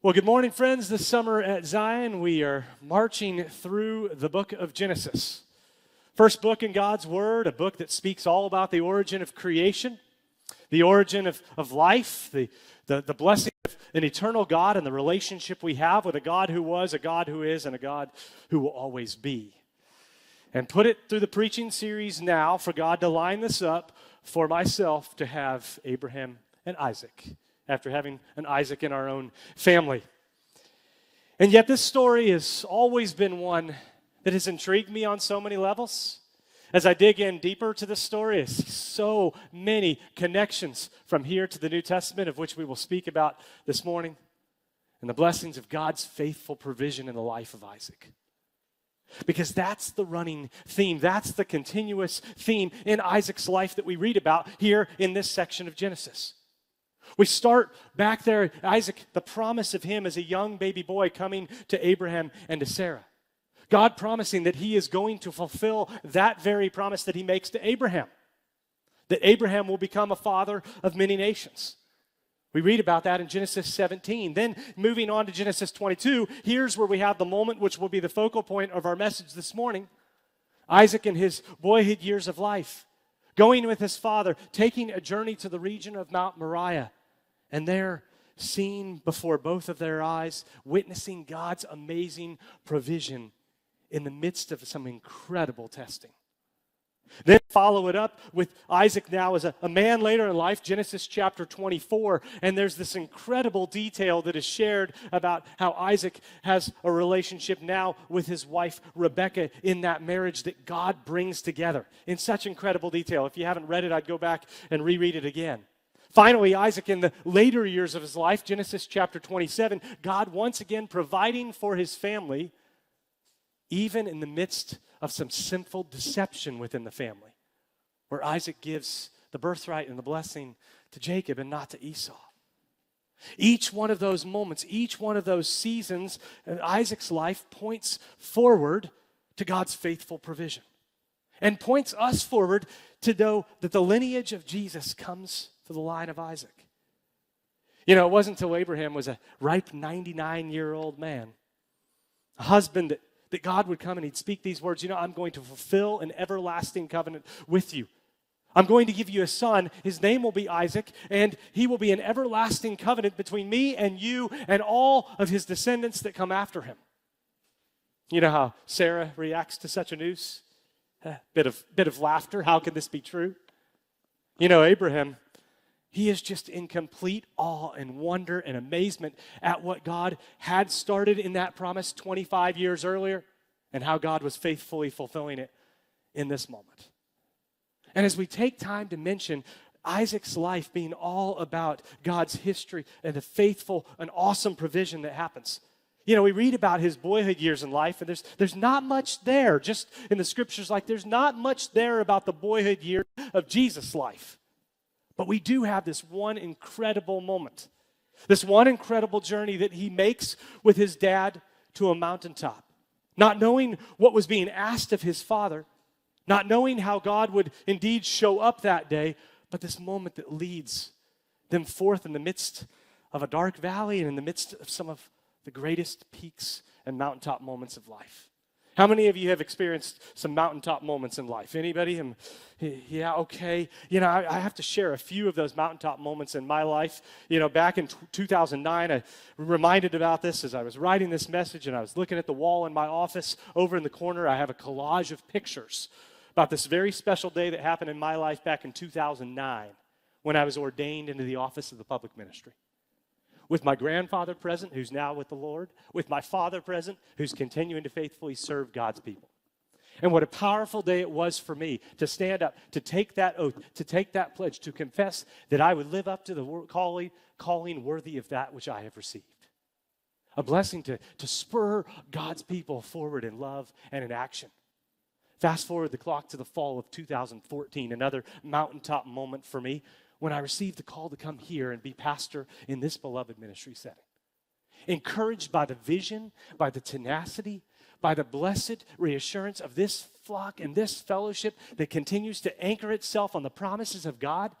Well, good morning, friends. This summer at Zion, we are marching through the book of Genesis. First book in God's Word, a book that speaks all about the origin of creation, the origin of life, the blessing of an eternal God and the relationship we have with a God who was, a God who is, and a God who will always be. And put it through the preaching series now for God to line this up for myself to have Abraham and Isaac, after having an Isaac in our own family. And yet this story has always been one that has intrigued me on so many levels. As I dig in deeper to this story, I see so many connections from here to the New Testament, of which we will speak about this morning, and the blessings of God's faithful provision in the life of Isaac. Because that's the running theme, that's the continuous theme in Isaac's life that we read about here in this section of Genesis. We start back there, Isaac, the promise of him as a young baby boy coming to Abraham and to Sarah. God promising that he is going to fulfill that very promise that he makes to Abraham, that Abraham will become a father of many nations. We read about that in Genesis 17. Then moving on to Genesis 22, here's where we have the moment which will be the focal point of our message this morning. Isaac in his boyhood years of life, going with his father, taking a journey to the region of Mount Moriah, and there, seeing before both of their eyes, witnessing God's amazing provision in the midst of some incredible testing. Then follow it up with Isaac now as a man later in life, Genesis chapter 24, and there's this incredible detail that is shared about how Isaac has a relationship now with his wife Rebekah in that marriage that God brings together in such incredible detail. If you haven't read it, I'd go back and reread it again. Finally, Isaac in the later years of his life, Genesis chapter 27, God once again providing for his family, even in the midst of some sinful deception within the family, where Isaac gives the birthright and the blessing to Jacob and not to Esau. Each one of those moments, each one of those seasons in Isaac's life points forward to God's faithful provision and points us forward to know that the lineage of Jesus comes to the line of Isaac. You know, it wasn't until Abraham was a ripe 99-year-old man, a husband that God would come and he'd speak these words, I'm going to fulfill an everlasting covenant with you. I'm going to give you a son. His name will be Isaac, and he will be an everlasting covenant between me and you and all of his descendants that come after him. You know how Sarah reacts to such a news? Bit of laughter. How can this be true? Abraham, he is just in complete awe and wonder and amazement at what God had started in that promise 25 years earlier and how God was faithfully fulfilling it in this moment. And as we take time to mention Isaac's life being all about God's history and the faithful and awesome provision that happens, we read about his boyhood years in life, and there's not much there, just in the scriptures, like there's not much there about the boyhood years of Jesus' life. But we do have this one incredible moment, this one incredible journey that he makes with his dad to a mountaintop, not knowing what was being asked of his father, not knowing how God would indeed show up that day, but this moment that leads them forth in the midst of a dark valley and in the midst of some of the greatest peaks and mountaintop moments of life. How many of you have experienced some mountaintop moments in life? Anybody? Yeah, okay. I have to share a few of those mountaintop moments in my life. Back in 2009, I reminded about this as I was writing this message, and I was looking at the wall in my office. Over in the corner, I have a collage of pictures about this very special day that happened in my life back in 2009 when I was ordained into the office of the public ministry. With my grandfather present, who's now with the Lord, with my father present, who's continuing to faithfully serve God's people. And what a powerful day it was for me to stand up, to take that oath, to take that pledge, to confess that I would live up to the calling worthy of that which I have received. A blessing to spur God's people forward in love and in action. Fast forward the clock to the fall of 2014, another mountaintop moment for me, when I received the call to come here and be pastor in this beloved ministry setting. Encouraged by the vision, by the tenacity, by the blessed reassurance of this flock and this fellowship that continues to anchor itself on the promises of God,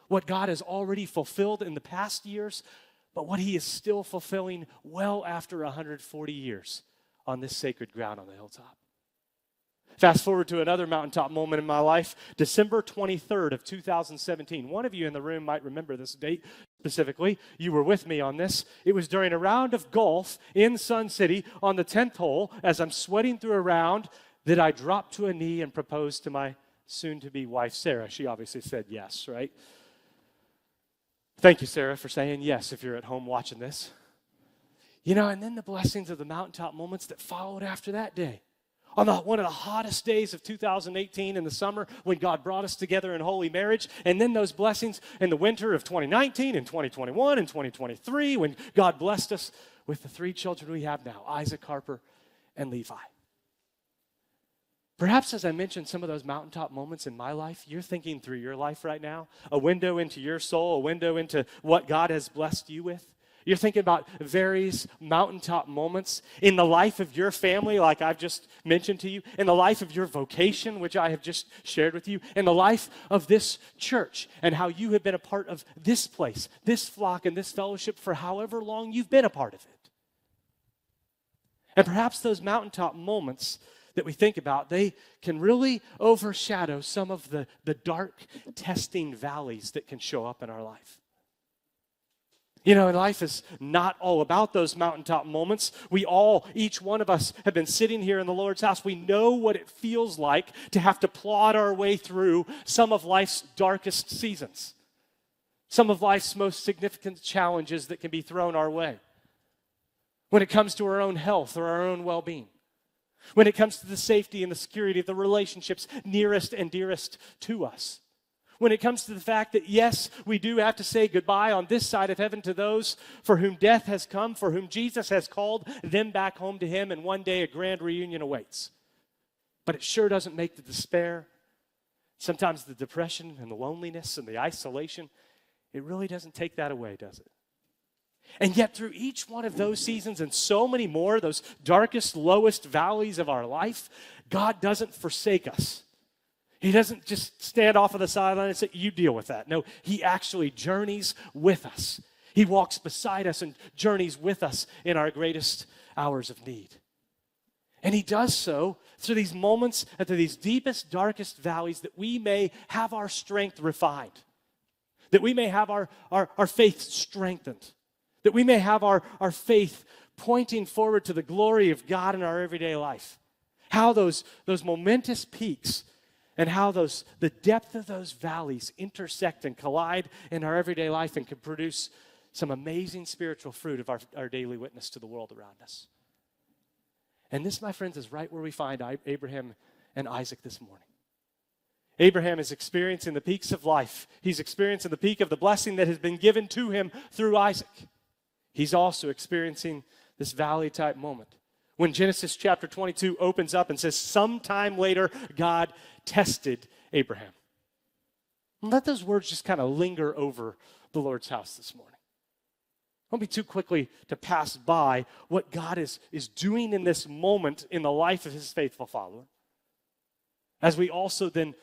what God has already fulfilled in the past years, but what he is still fulfilling well after 140 years on this sacred ground on the hilltop. Fast forward to another mountaintop moment in my life, December 23rd of 2017. One of you in the room might remember this date specifically. You were with me on this. It was during a round of golf in Sun City on the 10th hole, as I'm sweating through a round, that I dropped to a knee and proposed to my soon-to-be wife, Sarah. She obviously said yes, right? Thank you, Sarah, for saying yes if you're at home watching this. And then the blessings of the mountaintop moments that followed after that day. On one of the hottest days of 2018 in the summer when God brought us together in holy marriage, and then those blessings in the winter of 2019 and 2021 and 2023 when God blessed us with the 3 children we have now, Isaac, Harper, and Levi. Perhaps as I mentioned some of those mountaintop moments in my life, you're thinking through your life right now, a window into your soul, a window into what God has blessed you with. You're thinking about various mountaintop moments in the life of your family, like I've just mentioned to you, in the life of your vocation, which I have just shared with you, in the life of this church, and how you have been a part of this place, this flock, and this fellowship for however long you've been a part of it. And perhaps those mountaintop moments that we think about, they can really overshadow some of the dark testing valleys that can show up in our life. And life is not all about those mountaintop moments. Each one of us have been sitting here in the Lord's house. We know what it feels like to have to plod our way through some of life's darkest seasons, some of life's most significant challenges that can be thrown our way. When it comes to our own health or our own well-being, when it comes to the safety and the security of the relationships nearest and dearest to us. When it comes to the fact that, yes, we do have to say goodbye on this side of heaven to those for whom death has come, for whom Jesus has called them back home to him, and one day a grand reunion awaits. But it sure doesn't make the despair, sometimes the depression and the loneliness and the isolation, it really doesn't take that away, does it? And yet through each one of those seasons and so many more, those darkest, lowest valleys of our life, God doesn't forsake us. He doesn't just stand off of the sideline and say, you deal with that. No, he actually journeys with us. He walks beside us and journeys with us in our greatest hours of need. And he does so through these moments and through these deepest, darkest valleys that we may have our strength refined, that we may have our faith strengthened, that we may have our faith pointing forward to the glory of God in our everyday life. How those momentous peaks and how the depth of those valleys intersect and collide in our everyday life and can produce some amazing spiritual fruit of our daily witness to the world around us. And this, my friends, is right where we find Abraham and Isaac this morning. Abraham is experiencing the peaks of life. He's experiencing the peak of the blessing that has been given to him through Isaac. He's also experiencing this valley-type moment when Genesis chapter 22 opens up and says, sometime later, God tested Abraham. And let those words just kind of linger over the Lord's house this morning. Don't be too quickly to pass by what God is doing in this moment in the life of his faithful follower, as we also then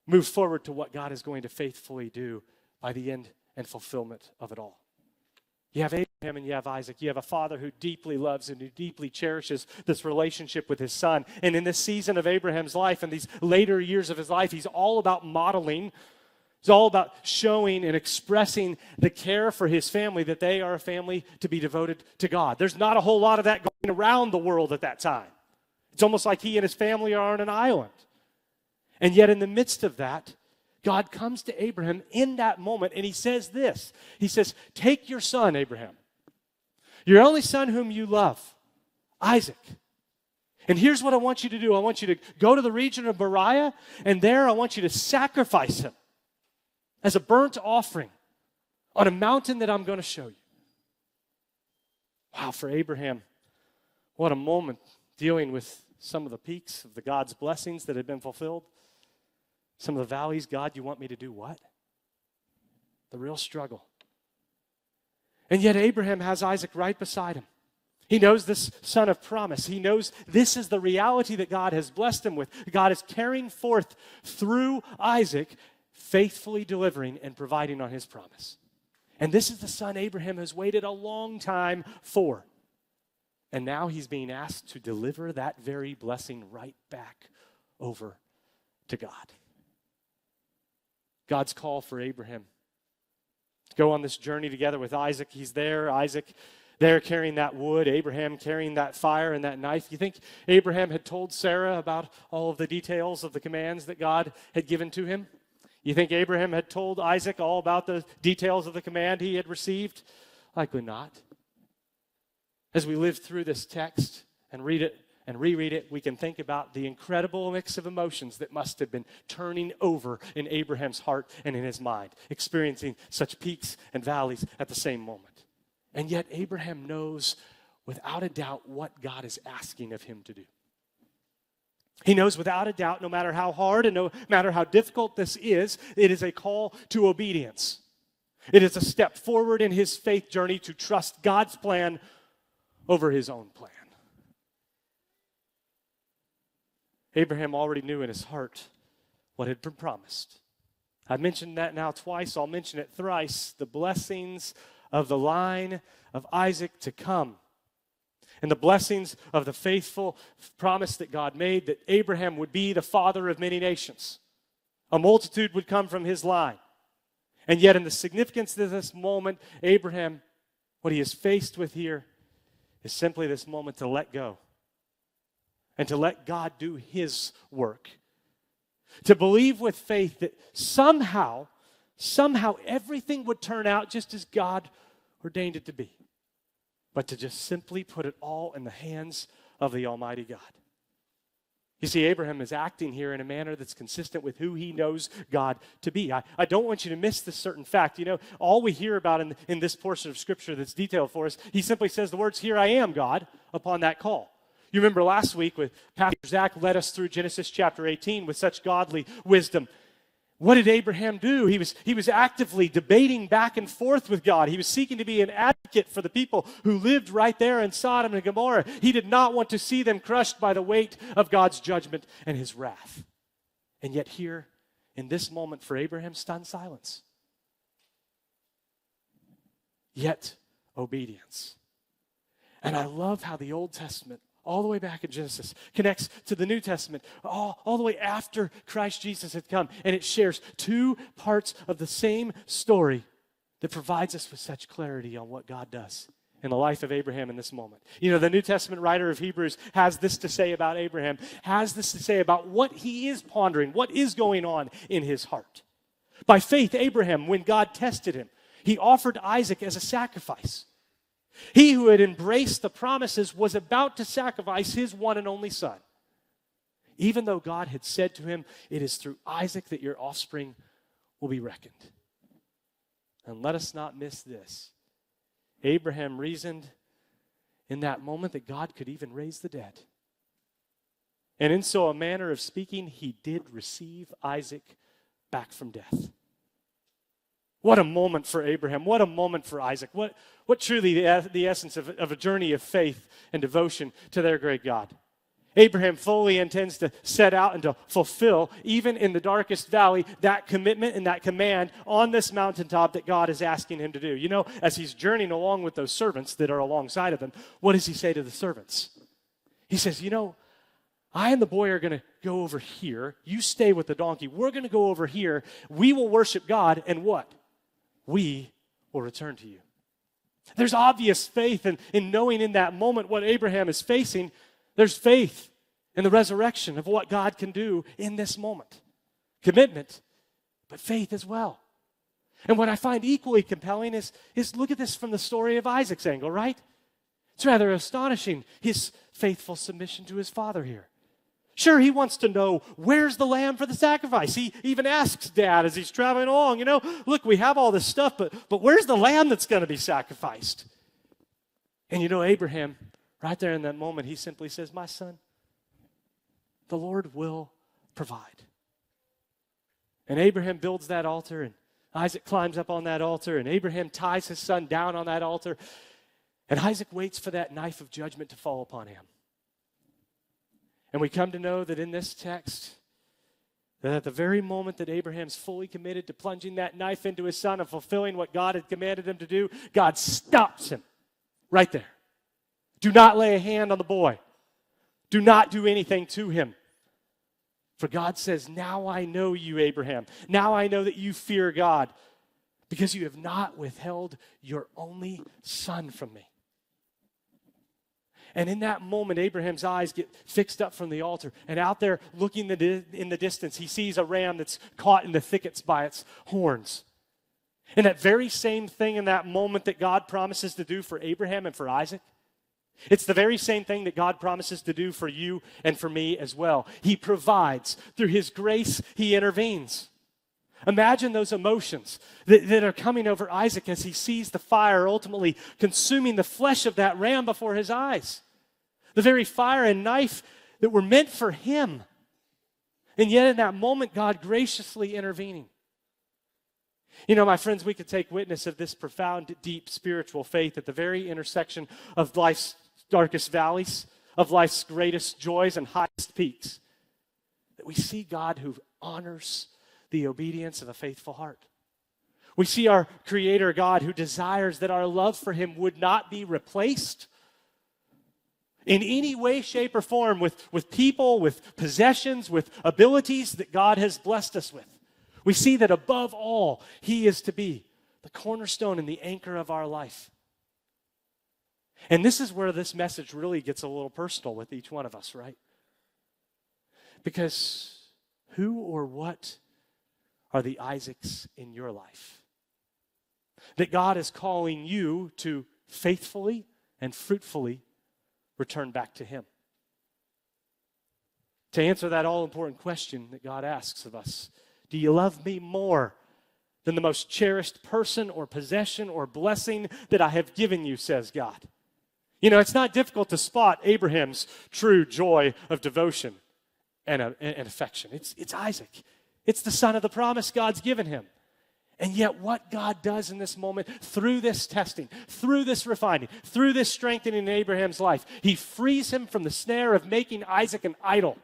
move forward to what God is going to faithfully do by the end and fulfillment of it all. You have Abraham and you have Isaac. You have a father who deeply loves and who deeply cherishes this relationship with his son. And in this season of Abraham's life and these later years of his life, he's all about modeling. He's all about showing and expressing the care for his family, that they are a family to be devoted to God. There's not a whole lot of that going around the world at that time. It's almost like he and his family are on an island. And yet in the midst of that, God comes to Abraham in that moment, and he says this. He says, take your son, Abraham, your only son whom you love, Isaac. And here's what I want you to do. I want you to go to the region of Moriah, and there I want you to sacrifice him as a burnt offering on a mountain that I'm going to show you. Wow, for Abraham, what a moment dealing with some of the peaks of the God's blessings that had been fulfilled. Some of the valleys, God, you want me to do what? The real struggle. And yet Abraham has Isaac right beside him. He knows this son of promise. He knows this is the reality that God has blessed him with. God is carrying forth through Isaac, faithfully delivering and providing on his promise. And this is the son Abraham has waited a long time for. And now he's being asked to deliver that very blessing right back over to God. God's call for Abraham to go on this journey together with Isaac. He's there, Isaac there carrying that wood, Abraham carrying that fire and that knife. You think Abraham had told Sarah about all of the details of the commands that God had given to him? You think Abraham had told Isaac all about the details of the command he had received? Likely not. As we live through this text and read it and reread it, we can think about the incredible mix of emotions that must have been turning over in Abraham's heart and in his mind, experiencing such peaks and valleys at the same moment. And yet Abraham knows without a doubt what God is asking of him to do. He knows without a doubt, no matter how hard and no matter how difficult this is, it is a call to obedience. It is a step forward in his faith journey to trust God's plan over his own plan. Abraham already knew in his heart what had been promised. I've mentioned that now twice. I'll mention it thrice. The blessings of the line of Isaac to come. And the blessings of the faithful promise that God made that Abraham would be the father of many nations. A multitude would come from his line. And yet in the significance of this moment, Abraham, what he is faced with here is simply this moment to let go. And to let God do his work. To believe with faith that somehow everything would turn out just as God ordained it to be. But to just simply put it all in the hands of the Almighty God. You see, Abraham is acting here in a manner that's consistent with who he knows God to be. I don't want you to miss this certain fact. You know, all we hear about in this portion of Scripture that's detailed for us, he simply says the words, "Here I am, God," upon that call. You remember last week with Pastor Zach led us through Genesis chapter 18 with such godly wisdom. What did Abraham do? He was actively debating back and forth with God. He was seeking to be an advocate for the people who lived right there in Sodom and Gomorrah. He did not want to see them crushed by the weight of God's judgment and his wrath. And yet here, in this moment for Abraham, stunned silence. Yet obedience. And I love how the Old Testament, all the way back in Genesis, connects to the New Testament, all the way after Christ Jesus had come. And it shares two parts of the same story that provides us with such clarity on what God does in the life of Abraham in this moment. You know, the New Testament writer of Hebrews has this to say about Abraham, has this to say about what he is pondering, what is going on in his heart. By faith, Abraham, when God tested him, he offered Isaac as a sacrifice. He who had embraced the promises was about to sacrifice his one and only son. Even though God had said to him, "It is through Isaac that your offspring will be reckoned." And let us not miss this. Abraham reasoned in that moment that God could even raise the dead. And in so a manner of speaking, he did receive Isaac back from death. What a moment for Abraham. What a moment for Isaac. What truly the essence of a journey of faith and devotion to their great God. Abraham fully intends to set out and to fulfill, even in the darkest valley, that commitment and that command on this mountaintop that God is asking him to do. You know, as he's journeying along with those servants that are alongside of him, what does he say to the servants? He says, you know, I and the boy are going to go over here. You stay with the donkey. We're going to go over here. We will worship God, and what? We will return to you. There's obvious faith in knowing in that moment what Abraham is facing. There's faith in the resurrection of what God can do in this moment. Commitment, but faith as well. And what I find equally compelling is look at this from the story of Isaac's angle, right? It's rather astonishing, his faithful submission to his father here. Sure, he wants to know, where's the lamb for the sacrifice? He even asks Dad as he's traveling along, you know, look, we have all this stuff, but where's the lamb that's going to be sacrificed? And you know, Abraham, right there in that moment, he simply says, my son, the Lord will provide. And Abraham builds that altar, and Isaac climbs up on that altar, and Abraham ties his son down on that altar, and Isaac waits for that knife of judgment to fall upon him. And we come to know that in this text, And at the very moment that Abraham's fully committed to plunging that knife into his son and fulfilling what God had commanded him to do, God stops him right there. Do not lay a hand on the boy. Do not do anything to him. For God says, now I know you, Abraham. Now I know that you fear God because you have not withheld your only son from me. And in that moment, Abraham's eyes get fixed up from the altar. And out there, looking in the distance, he sees a ram that's caught in the thickets by its horns. And that very same thing in that moment that God promises to do for Abraham and for Isaac, it's the very same thing that God promises to do for you and for me as well. He provides. Through His grace, He intervenes. Imagine those emotions that are coming over Isaac as he sees the fire ultimately consuming the flesh of that ram before his eyes. The very fire and knife that were meant for him. And yet in that moment, God graciously intervening. You know, my friends, we could take witness of this profound, deep spiritual faith at the very intersection of life's darkest valleys, of life's greatest joys and highest peaks. That we see God who honors the obedience of a faithful heart. We see our Creator God who desires that our love for Him would not be replaced in any way, shape, or form with people, with possessions, with abilities that God has blessed us with. We see that above all, He is to be the cornerstone and the anchor of our life. And this is where this message really gets a little personal with each one of us, right? Because who or what are the Isaacs in your life that God is calling you to faithfully and fruitfully return back to Him? To answer that all-important question that God asks of us, do you love me more than the most cherished person or possession or blessing that I have given you, says God? You know, it's not difficult to spot Abraham's true joy of devotion and affection. It's Isaac. It's the son of the promise God's given him. And yet what God does in this moment, through this testing, through this refining, through this strengthening in Abraham's life, He frees him from the snare of making Isaac an idol.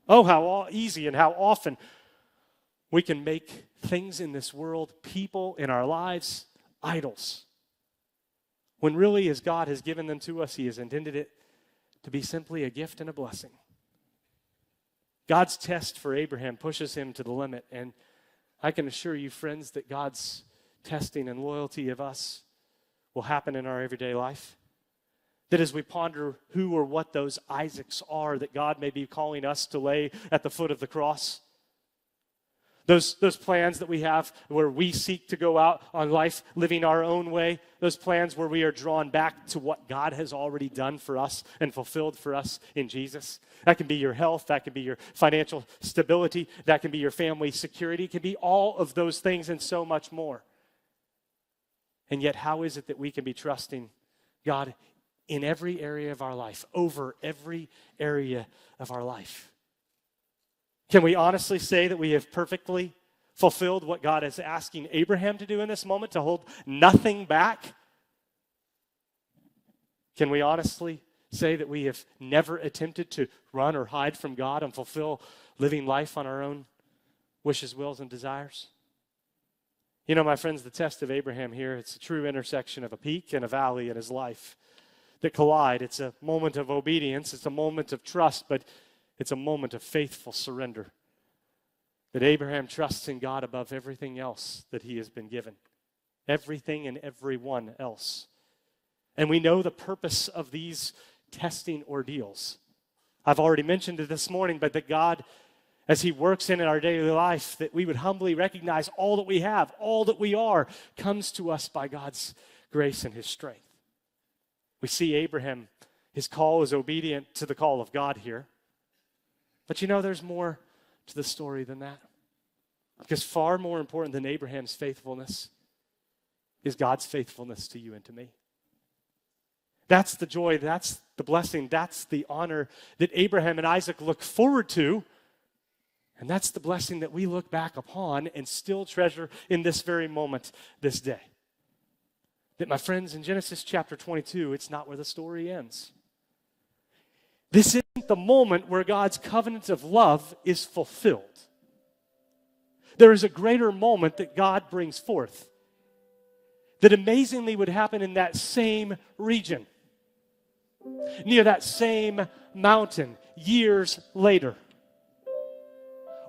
Oh, how easy and how often we can make things in this world, people in our lives, idols. When really, as God has given them to us, He has intended it to be simply a gift and a blessing. God's test for Abraham pushes him to the limit, and I can assure you, friends, that God's testing and loyalty of us will happen in our everyday life. That as we ponder who or what those Isaacs are that God may be calling us to lay at the foot of the cross, those plans that we have where we seek to go out on life living our own way, those plans where we are drawn back to what God has already done for us and fulfilled for us in Jesus. That can be your health, that can be your financial stability, that can be your family security, it can be all of those things and so much more. And yet, how is it that we can be trusting God in every area of our life, over every area of our life? Can we honestly say that we have perfectly fulfilled what God is asking Abraham to do in this moment, to hold nothing back? Can we honestly say that we have never attempted to run or hide from God and fulfill living life on our own wishes, wills, and desires? You know, my friends, the test of Abraham here, it's a true intersection of a peak and a valley in his life that collide. It's a moment of obedience, it's a moment of trust, but it's a moment of faithful surrender. That Abraham trusts in God above everything else that he has been given. Everything and everyone else. And we know the purpose of these testing ordeals. I've already mentioned it this morning, but that God, as He works in our daily life, that we would humbly recognize all that we have, all that we are, comes to us by God's grace and His strength. We see Abraham, his call is obedient to the call of God here. But you know, there's more to the story than that. Because far more important than Abraham's faithfulness is God's faithfulness to you and to me. That's the joy, that's the blessing, that's the honor that Abraham and Isaac look forward to. And that's the blessing that we look back upon and still treasure in this very moment, this day. That, my friends, in Genesis chapter 22, it's not where the story ends. This isn't isn't the moment where God's covenant of love is fulfilled. There is a greater moment that God brings forth that amazingly would happen in that same region, near that same mountain, years later,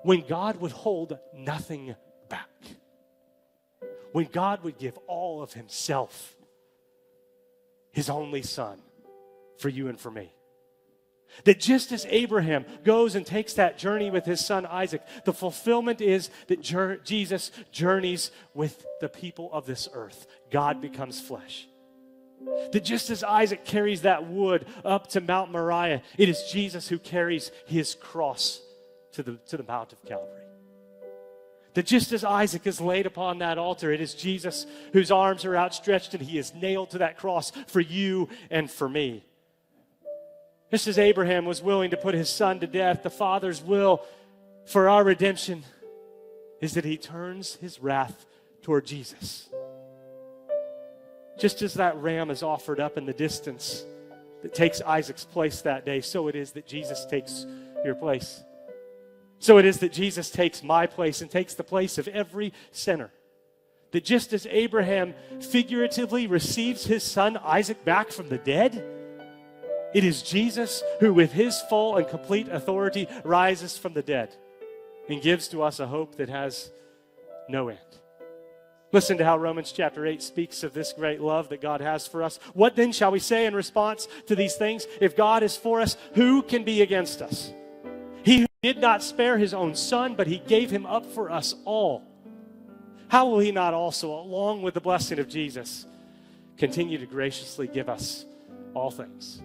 when God would hold nothing back, when God would give all of himself, his only son, for you and for me. That just as Abraham goes and takes that journey with his son Isaac, the fulfillment is that Jesus journeys with the people of this earth. God becomes flesh. That just as Isaac carries that wood up to Mount Moriah, it is Jesus who carries his cross to the Mount of Calvary. That just as Isaac is laid upon that altar, it is Jesus whose arms are outstretched and he is nailed to that cross for you and for me. Just as Abraham was willing to put his son to death, the Father's will for our redemption is that he turns his wrath toward Jesus. Just as that ram is offered up in the distance that takes Isaac's place that day, so it is that Jesus takes your place. So it is that Jesus takes my place and takes the place of every sinner. That just as Abraham figuratively receives his son Isaac back from the dead, it is Jesus who, with his full and complete authority, rises from the dead and gives to us a hope that has no end. Listen to how Romans chapter 8 speaks of this great love that God has for us. What then shall we say in response to these things? If God is for us, who can be against us? He who did not spare his own son, but he gave him up for us all. How will he not also, along with the blessing of Jesus, continue to graciously give us all things?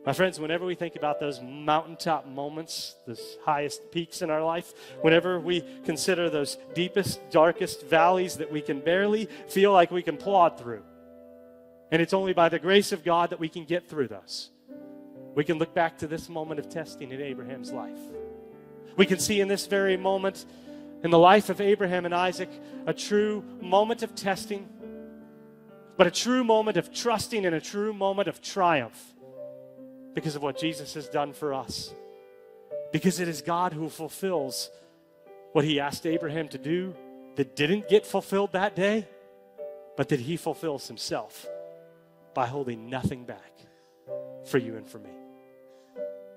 My friends, whenever we think about those mountaintop moments, those highest peaks in our life, whenever we consider those deepest, darkest valleys that we can barely feel like we can plod through, and it's only by the grace of God that we can get through those, we can look back to this moment of testing in Abraham's life. We can see in this very moment in the life of Abraham and Isaac a true moment of testing, but a true moment of trusting and a true moment of triumph. Because of what Jesus has done for us. Because it is God who fulfills what he asked Abraham to do that didn't get fulfilled that day, but that he fulfills himself by holding nothing back for you and for me.